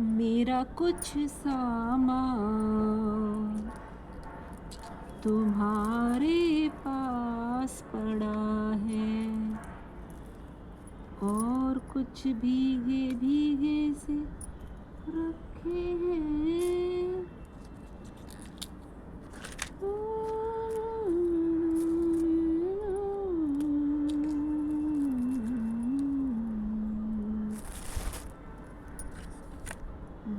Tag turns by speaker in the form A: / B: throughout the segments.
A: मेरा कुछ सामान तुम्हारे पास पड़ा है और कुछ भीगे भीगे से रखे हैं।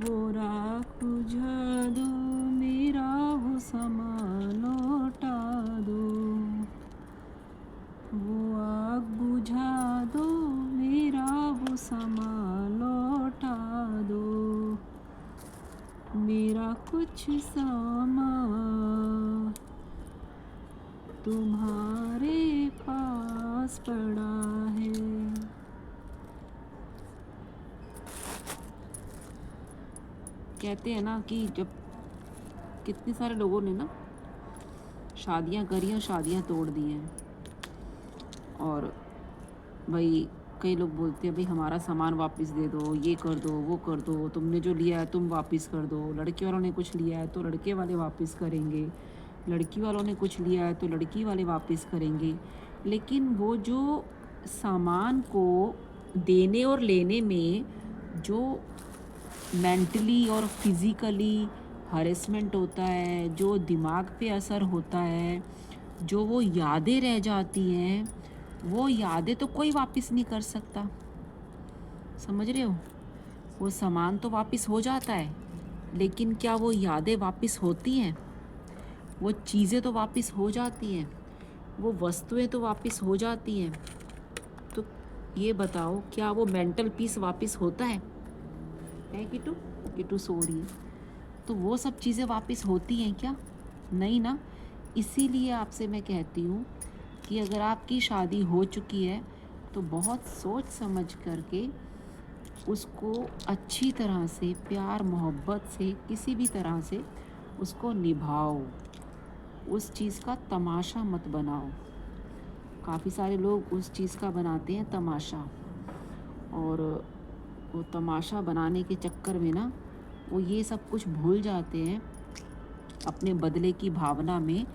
A: वो राख बुझा दो, मेरा वो सामान लौटा दो। वो आग बुझा दो, मेरा वो सामान लौटा दो। मेरा कुछ सामान तुम्हारे पास पड़ा है। कहते हैं ना कि जब कितने सारे लोगों ने ना शादियां करी और शादियां तोड़ दी हैं, और भाई कई लोग बोलते हैं भाई हमारा सामान वापस दे दो, ये कर दो, वो कर दो, तुमने जो लिया है तुम वापस कर दो। लड़के वालों ने कुछ लिया है तो लड़के वाले वापस करेंगे, लड़की वालों ने कुछ लिया है तो लड़की वाले वापस करेंगे। लेकिन वो जो सामान को देने और लेने में जो मेंटली और फिज़िकली हरेसमेंट होता है, जो दिमाग पे असर होता है, जो वो यादें रह जाती हैं, वो यादें तो कोई वापस नहीं कर सकता। समझ रहे हो? वो सामान तो वापस हो जाता है, लेकिन क्या वो यादें वापस होती हैं? वो चीज़ें तो वापस हो जाती हैं, वो वस्तुएं तो वापस हो जाती हैं। तो ये बताओ, क्या वो मेंटल पीस वापस होता है किटू? किटू सो रही है। तो वो सब चीज़ें वापस होती हैं क्या? नहीं ना। इसीलिए आपसे मैं कहती हूँ कि अगर आपकी शादी हो चुकी है तो बहुत सोच समझ करके उसको अच्छी तरह से, प्यार मोहब्बत से, किसी भी तरह से उसको निभाओ। उस चीज़ का तमाशा मत बनाओ। काफ़ी सारे लोग उस चीज़ का बनाते हैं तमाशा, और वो तमाशा बनाने के चक्कर में ना वो ये सब कुछ भूल जाते हैं अपने बदले की भावना में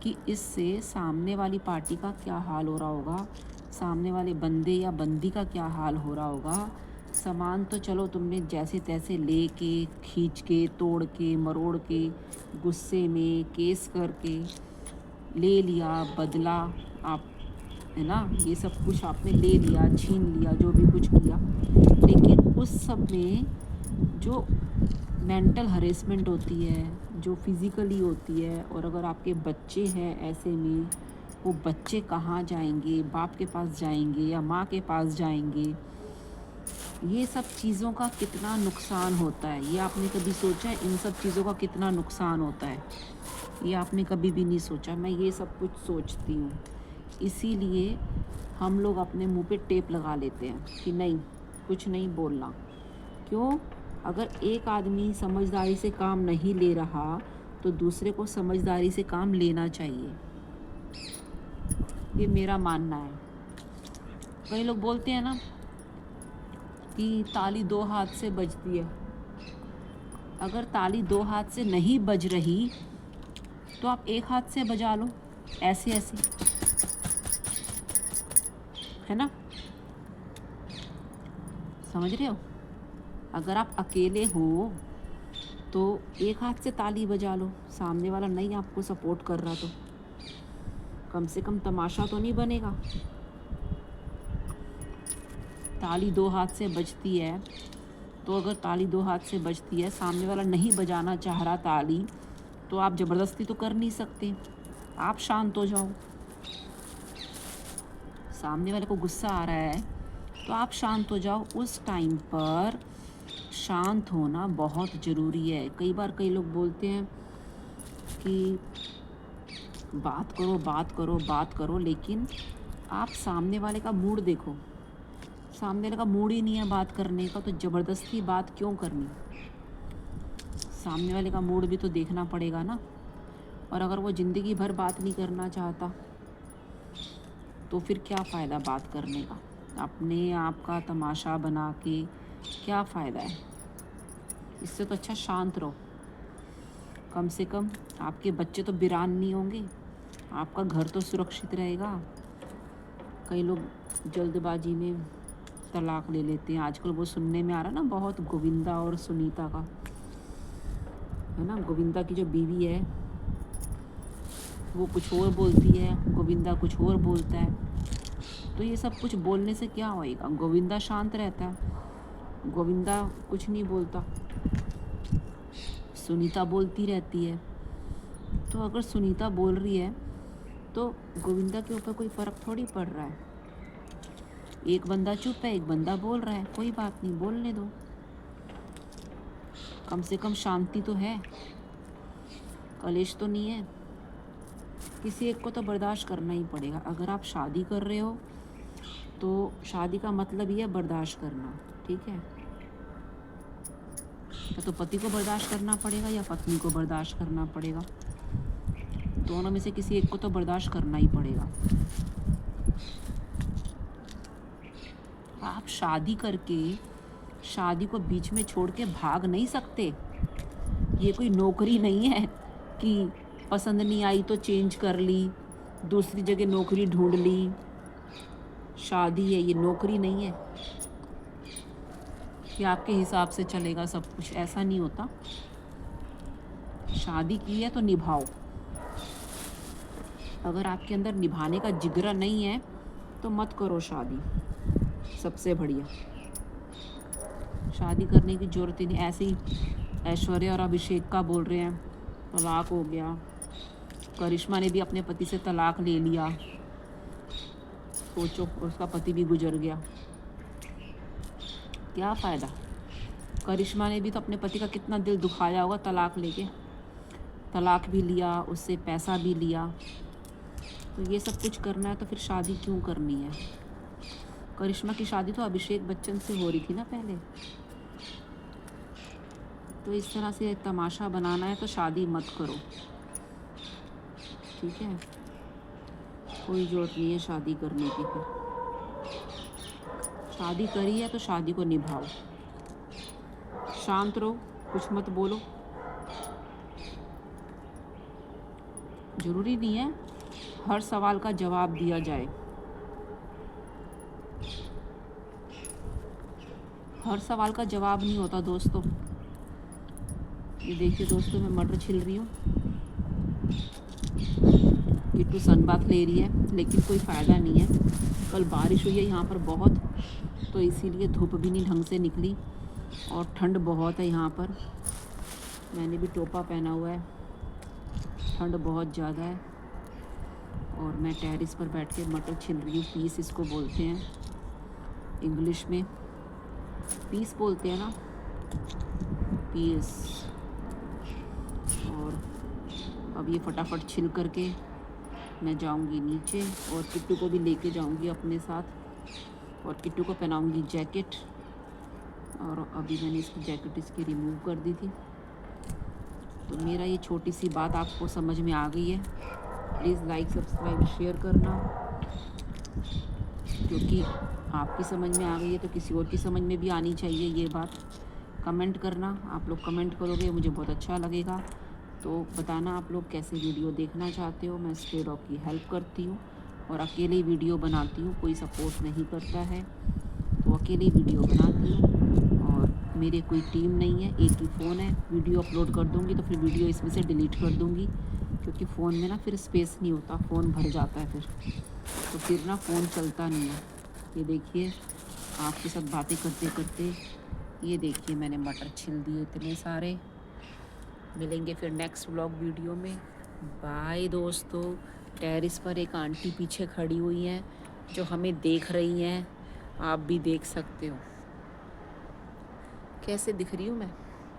A: कि इससे सामने वाली पार्टी का क्या हाल हो रहा होगा, सामने वाले बंदे या बंदी का क्या हाल हो रहा होगा। सामान तो चलो तुमने जैसे तैसे ले के, खींच के, तोड़ के, मरोड़ के, गुस्से में केस करके ले लिया, बदला आप, है ना, ये सब कुछ आपने ले लिया, छीन लिया, जो भी कुछ किया। लेकिन उस सब में जो मेंटल हरेसमेंट होती है, जो फिज़िकली होती है, और अगर आपके बच्चे हैं ऐसे में, वो बच्चे कहाँ जाएंगे? बाप के पास जाएंगे या माँ के पास जाएंगे? ये सब चीज़ों का कितना नुकसान होता है, ये आपने कभी सोचा है? इन सब चीज़ों का कितना नुकसान होता है, ये आपने कभी भी नहीं सोचा। मैं ये सब कुछ सोचती हूँ, इसीलिए हम लोग अपने मुंह पे टेप लगा लेते हैं कि नहीं, कुछ नहीं बोलना। क्यों? अगर एक आदमी समझदारी से काम नहीं ले रहा तो दूसरे को समझदारी से काम लेना चाहिए, ये मेरा मानना है। कई लोग बोलते हैं ना कि ताली दो हाथ से बजती है। अगर ताली दो हाथ से नहीं बज रही तो आप एक हाथ से बजा लो, ऐसे ऐसे, है ना? समझ रहे हो? अगर आप अकेले हो तो एक हाथ से ताली बजा लो, सामने वाला नहीं आपको सपोर्ट कर रहा तो कम से कम तमाशा तो नहीं बनेगा। ताली दो हाथ से बजती है, तो अगर ताली दो हाथ से बजती है, सामने वाला नहीं बजाना चाह रहा ताली, तो आप ज़बरदस्ती तो कर नहीं सकते। आप शांत हो जाओ। सामने वाले को गुस्सा आ रहा है तो आप शांत हो जाओ। उस टाइम पर शांत होना बहुत ज़रूरी है। कई बार कई लोग बोलते हैं कि बात करो, बात करो, बात करो, लेकिन आप सामने वाले का मूड देखो। सामने वाले का मूड ही नहीं है बात करने का, तो ज़बरदस्ती बात क्यों करनी? सामने वाले का मूड भी तो देखना पड़ेगा ना। और अगर वो ज़िंदगी भर बात नहीं करना चाहता तो फिर क्या फ़ायदा बात करने का? अपने आप का तमाशा बना के क्या फ़ायदा है? इससे तो अच्छा शांत रहो। कम से कम आपके बच्चे तो वीरान नहीं होंगे, आपका घर तो सुरक्षित रहेगा। कई लोग जल्दबाजी में तलाक ले लेते हैं। आजकल वो सुनने में आ रहा ना बहुत, गोविंदा और सुनीता का, है ना। गोविंदा की जो बीवी है वो कुछ और बोलती है, गोविंदा कुछ और बोलता है। तो ये सब कुछ बोलने से क्या होएगा? गोविंदा शांत रहता है, गोविंदा कुछ नहीं बोलता, सुनीता बोलती रहती है। तो अगर सुनीता बोल रही है तो गोविंदा के ऊपर कोई फ़र्क थोड़ी पड़ रहा है। एक बंदा चुप है, एक बंदा बोल रहा है, कोई बात नहीं, बोलने दो। कम से कम शांति तो है, कलेश तो नहीं है। किसी एक को तो बर्दाश्त करना ही पड़ेगा। अगर आप शादी कर रहे हो तो शादी का मतलब ये है बर्दाश्त करना, ठीक है। तो पति को बर्दाश्त करना पड़ेगा या पत्नी को बर्दाश्त करना पड़ेगा, दोनों में से किसी एक को तो बर्दाश्त करना ही पड़ेगा। आप शादी करके शादी को बीच में छोड़ के भाग नहीं सकते। ये कोई नौकरी नहीं है कि पसंद नहीं आई तो चेंज कर ली, दूसरी जगह नौकरी ढूंढ ली। शादी है, ये नौकरी नहीं है कि आपके हिसाब से चलेगा सब कुछ, ऐसा नहीं होता। शादी की है तो निभाओ। अगर आपके अंदर निभाने का जिगरा नहीं है तो मत करो शादी, सबसे बढ़िया। शादी करने की ज़रूरत ही नहीं। ऐसे ही ऐश्वर्या और अभिषेक का बोल रहे हैं तलाक हो गया, करिश्मा ने भी अपने पति से तलाक ले लिया, सोचो, उसका पति भी गुजर गया, क्या फ़ायदा। करिश्मा ने भी तो अपने पति का कितना दिल दुखाया होगा तलाक लेके, तलाक भी लिया, उससे पैसा भी लिया। तो ये सब कुछ करना है तो फिर शादी क्यों करनी है? करिश्मा की शादी तो अभिषेक बच्चन से हो रही थी ना पहले। तो इस तरह से तमाशा बनाना है तो शादी मत करो, ठीक है। कोई ज़रूरत नहीं है शादी करने की। फिर शादी करी है तो शादी को निभाओ, शांत रहो, कुछ मत बोलो। ज़रूरी नहीं है हर सवाल का जवाब दिया जाए, हर सवाल का जवाब नहीं होता दोस्तों। ये देखिए दोस्तों, मैं मटर छिल रही हूँ, किट्टू सनबाथ ले रही है, लेकिन कोई फ़ायदा नहीं है। कल बारिश हुई है यहाँ पर बहुत, तो इसीलिए धूप भी नहीं ढंग से निकली और ठंड बहुत है यहाँ पर। मैंने भी टोपा पहना हुआ है, ठंड बहुत ज़्यादा है। और मैं टेरेस पर बैठ के मटर छिल रही हूँ। पीस इसको बोलते हैं इंग्लिश में, पीस बोलते हैं ना, पीस। और अब ये फटाफट छिल करके मैं जाऊंगी नीचे और किट्टू को भी लेके जाऊंगी अपने साथ, और किट्टू को पहनाऊंगी जैकेट। और अभी मैंने इसकी जैकेट इसकी रिमूव कर दी थी। तो मेरा ये छोटी सी बात आपको समझ में आ गई है। प्लीज़ लाइक, सब्सक्राइब, शेयर करना, क्योंकि आपकी समझ में आ गई है तो किसी और की समझ में भी आनी चाहिए ये बात। कमेंट करना, आप लोग कमेंट करोगे मुझे बहुत अच्छा लगेगा। तो बताना आप लोग कैसे वीडियो देखना चाहते हो। मैं स्ट्रे डॉग की हेल्प करती हूँ और अकेले वीडियो बनाती हूँ, कोई सपोर्ट नहीं करता है, तो अकेले वीडियो बनाती हूँ। और मेरे कोई टीम नहीं है, एक ही फ़ोन है। वीडियो अपलोड कर दूँगी तो फिर वीडियो इसमें से डिलीट कर दूँगी, क्योंकि फ़ोन में ना फिर स्पेस नहीं होता, फ़ोन भर जाता है तो फिर ना फ़ोन चलता नहीं है। ये देखिए आपके साथ बातें करते करते, ये देखिए मैंने मटर छिल दिए इतने सारे। मिलेंगे फिर नेक्स्ट व्लॉग वीडियो में। बाय दोस्तों। टेरेस पर एक आंटी पीछे खड़ी हुई हैं जो हमें देख रही हैं, आप भी देख सकते हो। कैसे दिख रही हूँ मैं,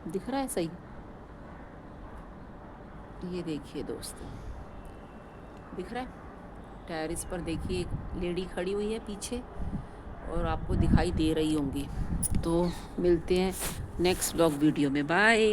A: दिख रहा है सही? ये देखिए दोस्तों, दिख रहा है? टेरेस पर देखिए एक लेडी खड़ी हुई है पीछे और आपको दिखाई दे रही होंगी। तो मिलते हैं नेक्स्ट व्लॉग वीडियो में। बाय।